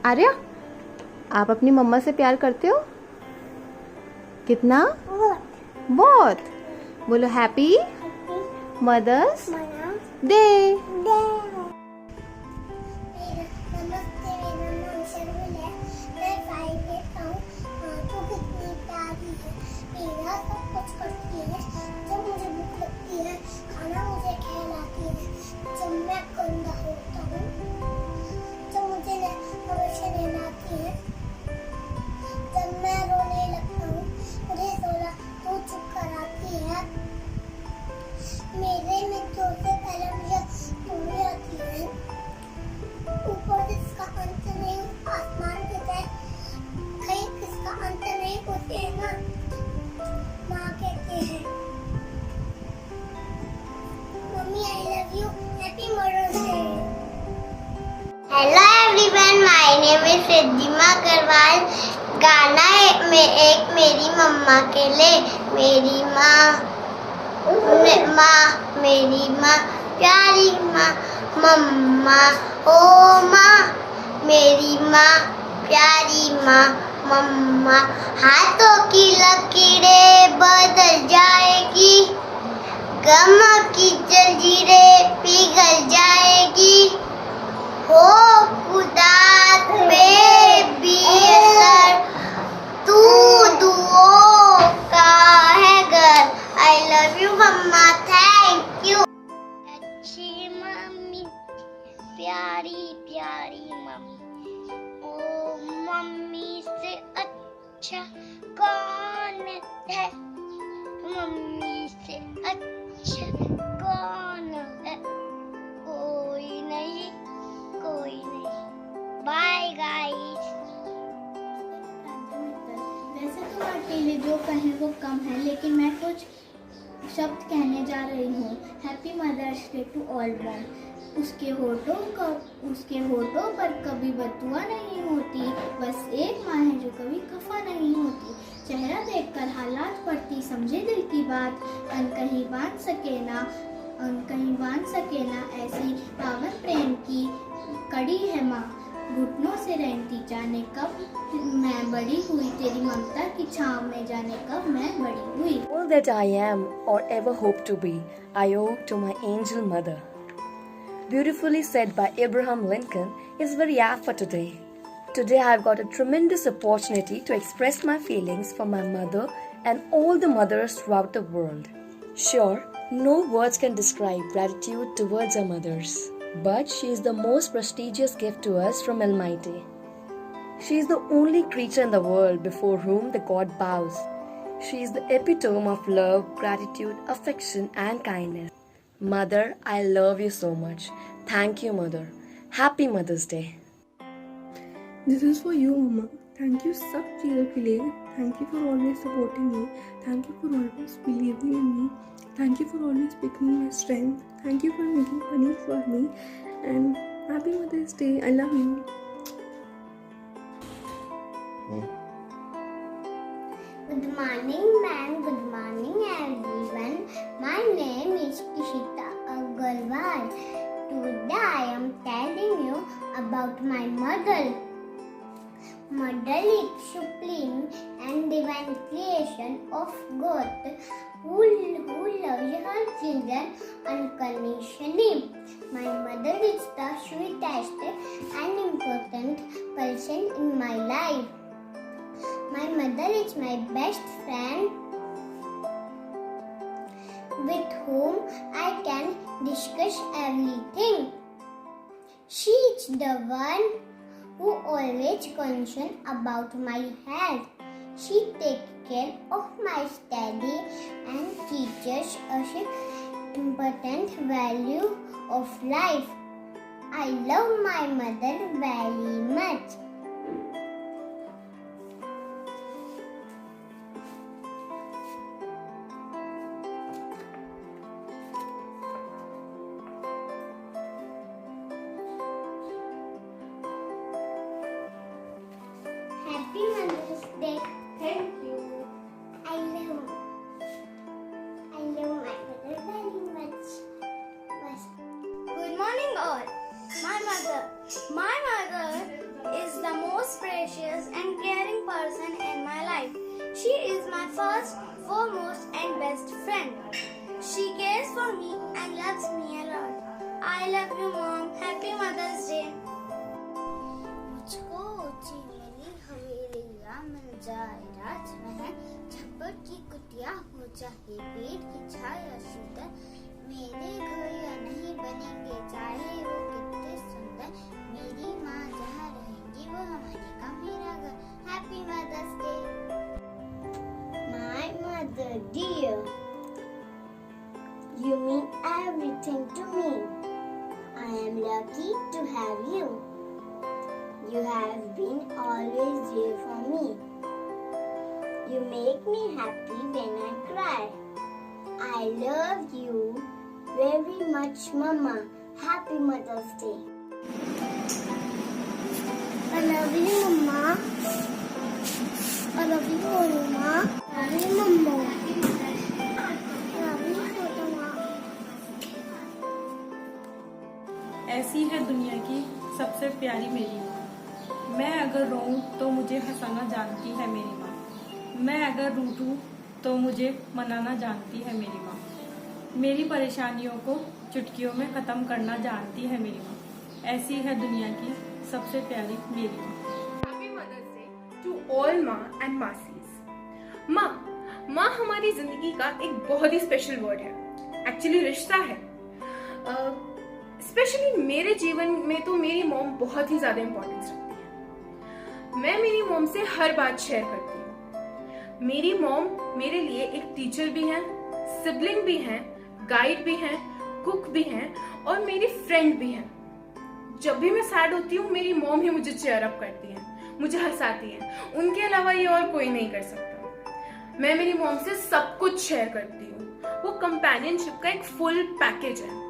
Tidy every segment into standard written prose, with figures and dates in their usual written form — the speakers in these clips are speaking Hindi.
आर्या, आप अपनी मम्मा से प्यार करते हो? कितना? बहुत। बोलो हैप्पी मदर्स डे। नमस्ते, मेरा नाम शर्मिल है। मैं 5 में हूँ। तू कितनी प्यारी है, मेरा सब कुछ करती है। जब मुझे भूख लगती है, खाना मुझे खिलाती है। जब मैं गंदा होता हूँ, जब मुझे हमेशा नहलाती है। जब मैं रोने लगता हूँ, मुझे सोना तो चुप कराती है। मेरे मित्रों से पहले मुझे तू ही आती है। ऊपर इसका अंत नहीं, आसमान के तय कहीं किसका अंत नहीं होते है ना। माँ कहते हैं mummy I love you, happy mother's day. Hello everyone, my name is Riddhima Agarwal. गाना है एक मेरी मम्मा के लिए। मेरी माँ मेरी माँ प्यारी माँ, मम्मा ओ माँ। मेरी माँ प्यारी माँ, मम्मा। हाथों की लकीरें बदल जाएगी, गम की जंजीरें पिघल जाएगी। हो खुदा पे भी असर, तू दुओं का है घर। I love you mamma, thank you. अच्छी मम्मी, प्यारी प्यारी मम्मी, ओ मम्मी से अच्छा कौन है, मम्मी से अच्छा कौन है, कोई नहीं कोई नहीं। Bye guys. वैसे तो अकेले जो कहें वो कम है, लेकिन मैं कुछ शब्द कहने जा रही हूँ। Happy mother's day to all one. उसके होठों पर कभी बदुआ नहीं होती, बस एक माँ है जो कभी खफा नहीं होती। चेहरा देखकर हालात पड़ती समझे दिल की बात, अनकहीं बांध सके ना ऐसी पावन प्रेम की कड़ी है माँ। घुटनों से रहती जाने कब मैं बड़ी हुई, तेरी ममता की छाँव में जाने कब मैं बड़ी हुई। All that I am or ever hope to be, I owe to my angel mother. Beautifully said by Abraham Lincoln is very apt for today. Today I've got a tremendous opportunity to express my feelings for my mother and all the mothers throughout the world. Sure, no words can describe gratitude towards our mothers, but she is the most prestigious gift to us from Almighty. She is the only creature in the world before whom the God bows. She is the epitome of love, gratitude, affection, and kindness. Mother, I love you so much. Thank you, Mother. Happy Mother's Day. This is for you, Mama. Thank you सब चीज़ों के लिए. Thank you for always supporting me. Thank you for always believing in me. Thank you for always picking my strength. Thank you for making money for me. And happy Mother's Day. I love you. Good morning, ma'am. Good morning, everyone. My name is Ishita Agarwal. Today I am telling you about my mother. Mother is supreme and divine creation of God who loves her children unconditionally. My mother is the sweetest and important person in my life. My mother is my best friend with whom I can discuss everything. She is the one who always concerned about my health. She takes care of my study and teaches us important value of life. I love my mother very much. Happy Mother's Day. Thank you. I love my mother very much. Good morning all. My mother is the and caring person in my life. She is my first, foremost and best friend. She cares for me and loves me a lot. I love you, Mom. Happy Mother's Day. मुझको ऊंची नीली हवेलियाँ मिल जाए राजमहल, छप्पर की कुटिया हो चाहे पेड़ की छाया शीतल, मेरे घर या नहीं बनेंगे चाहे वो कितने सुंदर, मेरी माँ जहाँ रहेंगी वो हमारे का मेरा घर. Happy mother's day. My mother dear, you mean everything to me. I am lucky to have you. You have been always there for me. You make me happy when I cry. I love you very much, Mama. Happy Mother's Day. I love you, Mama. I love you, Mama. I love you, Mama. I love you, Mama. ऐसी है दुनिया की सबसे प्यारी मेरी माँ. मैं अगर रोऊं तो मुझे हंसाना जानती है मेरी माँ. मैं अगर रूठूं तो मुझे मनाना जानती है मेरी माँ. मेरी परेशानियों को चुटकियों में ख़त्म करना जानती है मेरी माँ. ऐसी है दुनिया की सबसे प्यारी मेरी माँ. Happy Mother's Day to all माँ and मासीज. माँ हमारी जिंदगी का एक बहुत ही स्पेशल वर्ड है. एक्चुअली रिश्ता है. स्पेशली मेरे जीवन में तो मेरी मॉम बहुत ही ज्यादा इम्पोर्टेंस रखती है. मैं मेरी मॉम से हर बात शेयर करती हूँ. मेरी मॉम मेरे लिए एक टीचर भी हैं, सिबलिंग भी हैं, गाइड भी हैं, कुक भी हैं और मेरी फ्रेंड भी हैं. जब भी मैं सैड होती हूँ मेरी मॉम ही मुझे चेयर अप करती हैं, मुझे हंसाती हैं. उनके अलावा ये और कोई नहीं कर सकता. मैं मेरी मॉम से सब कुछ शेयर करती हूँ. वो कंपेनियनशिप का एक फुल पैकेज है.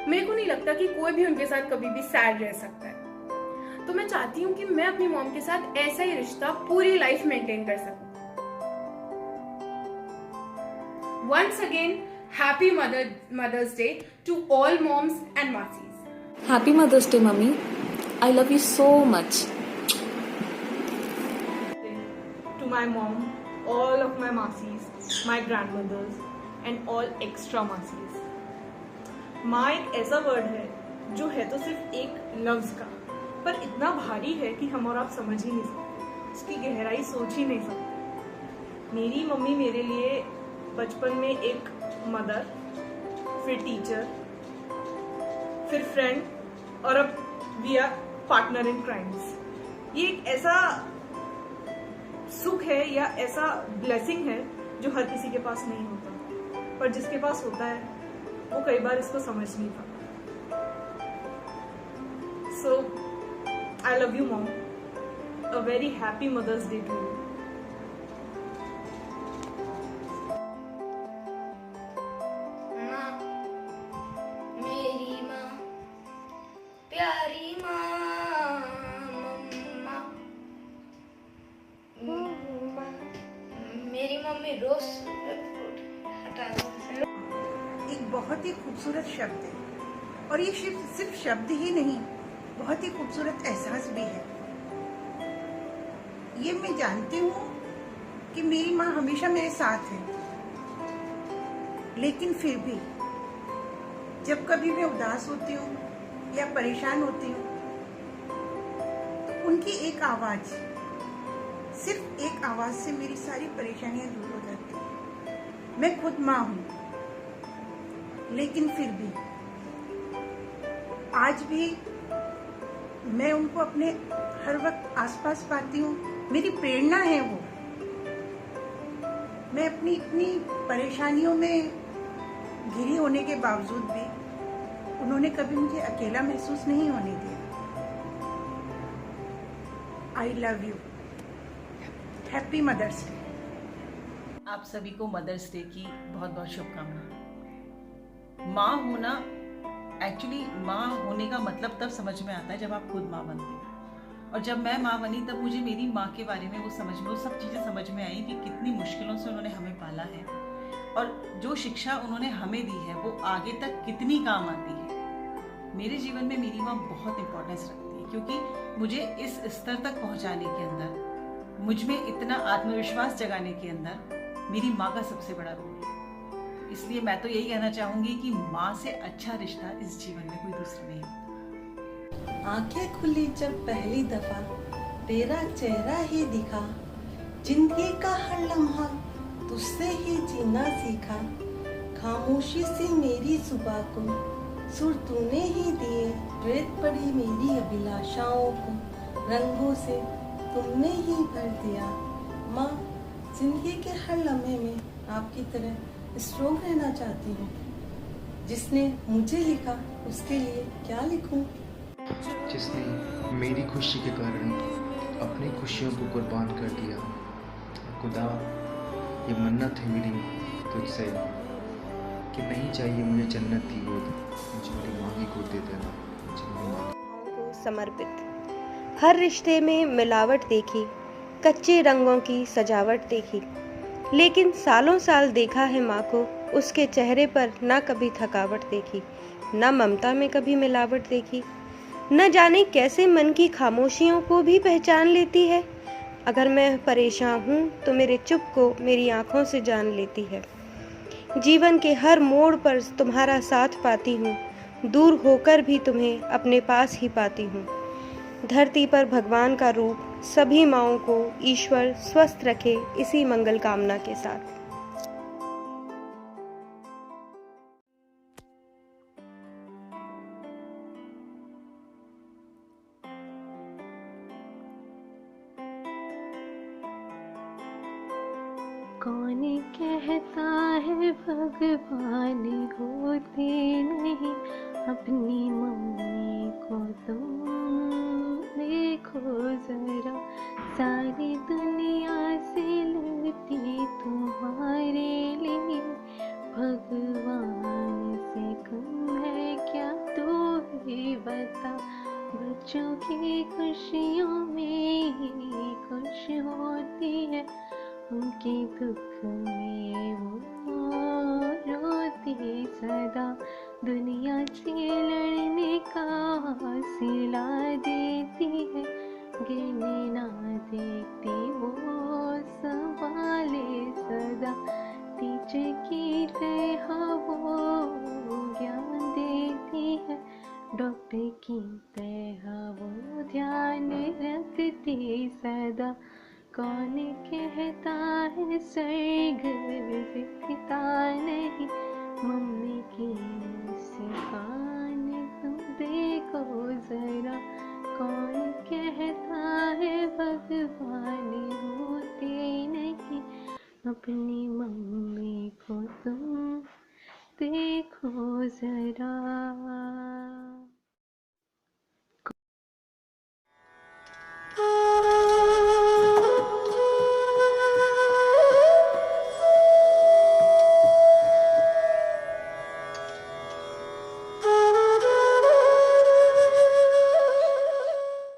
मेरे को नहीं लगता कि कोई भी उनके साथ कभी भी सैड रह सकता है. तो मैं चाहती हूँ कि मैं अपनी मॉम के साथ ऐसा ही रिश्ता पूरी लाइफ मेंटेन कर सकूं. Once again, Happy Mother's Day to all moms and masis. Happy Mother's Day, Mummy. I love you so much. To my mom, all of my masis, my grandmothers and all extra masis. माँ एक ऐसा वर्ड है जो है तो सिर्फ एक लफ्ज का, पर इतना भारी है कि हम और आप समझ ही नहीं सकते. उसकी गहराई सोच ही नहीं सकते. मेरी मम्मी मेरे लिए बचपन में एक मदर, फिर टीचर, फिर फ्रेंड और अब we are partner in crimes. ये एक ऐसा सुख है या ऐसा ब्लेसिंग है जो हर किसी के पास नहीं होता, पर जिसके पास होता है वो कई बार इसको समझ नहीं पाता. So I love you mom. A very happy mother's day to you. मेरी माँ, प्यारी माँ, मम्मा. मेरी मम्मी रोज हटा दो. एक बहुत ही खूबसूरत शब्द है और ये सिर्फ शब्द ही नहीं, बहुत ही खूबसूरत एहसास भी है. ये मैं जानती हूँ कि मेरी माँ हमेशा मेरे साथ है, लेकिन फिर भी जब कभी मैं उदास होती हूँ या परेशान होती हूँ तो उनकी एक आवाज, सिर्फ एक आवाज से मेरी सारी परेशानियां दूर हो जाती हैं. मैं खुद माँ हूँ, लेकिन फिर भी आज भी मैं उनको अपने हर वक्त आसपास पाती हूँ. मेरी प्रेरणा है वो. मैं अपनी इतनी परेशानियों में घिरी होने के बावजूद भी उन्होंने कभी मुझे अकेला महसूस नहीं होने दिया. I love you. Happy mother's day. आप सभी को मदर्स डे की बहुत बहुत शुभकामनाएं. माँ होना, एक्चुअली माँ होने का मतलब तब समझ में आता है जब आप खुद माँ बनते हो. और जब मैं माँ बनी तब मुझे मेरी माँ के बारे में वो सब चीज़ें समझ में आई कि कितनी मुश्किलों से उन्होंने हमें पाला है और जो शिक्षा उन्होंने हमें दी है वो आगे तक कितनी काम आती है. मेरे जीवन में मेरी माँ बहुत इम्पोर्टेंस रखती है क्योंकि मुझे इस स्तर तक पहुँचाने के अंदर मुझ में इतना आत्मविश्वास जगाने के अंदर मेरी माँ का सबसे बड़ा रोल है। इसलिए मैं तो यही कहना चाहूंगी कि माँ से अच्छा रिश्ता इस जीवन में कोई दूसरा नहीं होता। आंखें खुली जब पहली दफा तेरा चेहरा ही दिखा, जिंदगी का हर लम्हा तुझसे ही जीना सीखा। खामोशी से मेरी सुबह को सुर तूने ही दिए, रेत पड़ी मेरी अभिलाषाओं को रंगों से तुमने ही भर दिया। माँ, जिंदगी के हर लम्हे में आपकी तरह स्ट्रोंग रहना चाहती हूँ। जिसने मुझे लिखा उसके लिए क्या लिखूं? जिसने मेरी खुशी के कारण अपनी खुशियों को कुर्बान कर दिया। खुदा, ये मन्नत है मेरी तुझसे कि नहीं चाहिए मुझे जन्नत की गोद, मुझे मेरी माँ की गोद दे देना। मुझे मेरी माँ को समर्पित। हर रिश्ते में मिलावट देखी, कच्चे रंगों की सजावट देखी, लेकिन सालों साल देखा है माँ को, उसके चेहरे पर ना कभी थकावट देखी, ना ममता में कभी मिलावट देखी। न जाने कैसे मन की खामोशियों को भी पहचान लेती है। अगर मैं परेशान हूँ तो मेरे चुप को मेरी आँखों से जान लेती है। जीवन के हर मोड़ पर तुम्हारा साथ पाती हूँ, दूर होकर भी तुम्हें अपने पास ही पाती हूँ। धरती पर भगवान का रूप सभी माँओं को ईश्वर स्वस्थ रखे, इसी मंगल कामना के साथ। कौन कहता है भगवान होते नहीं, अपनी मम्मी को तुम देखो जरा, सारी दुनिया से लड़ती तुम्हारे लिए, भगवान से कम है क्या तू ही बता। बच्चों की खुशियों में ही खुश होती है, उनके दुख में वो रोती सदा। दुनिया से लड़ने का हौसला देती है, गिरने ना देती वो संभाले सदा। टीचर की तरह वो ज्ञान देती है, डॉक्टर की तरह वो ध्यान रखती सदा। कौन कहता है स्वर्ग दिखता नहीं, मम्मी की मुस्कान तुम देखो जरा। कौन कहता है भगवान होते नहीं, अपनी मम्मी को तुम देखो जरा।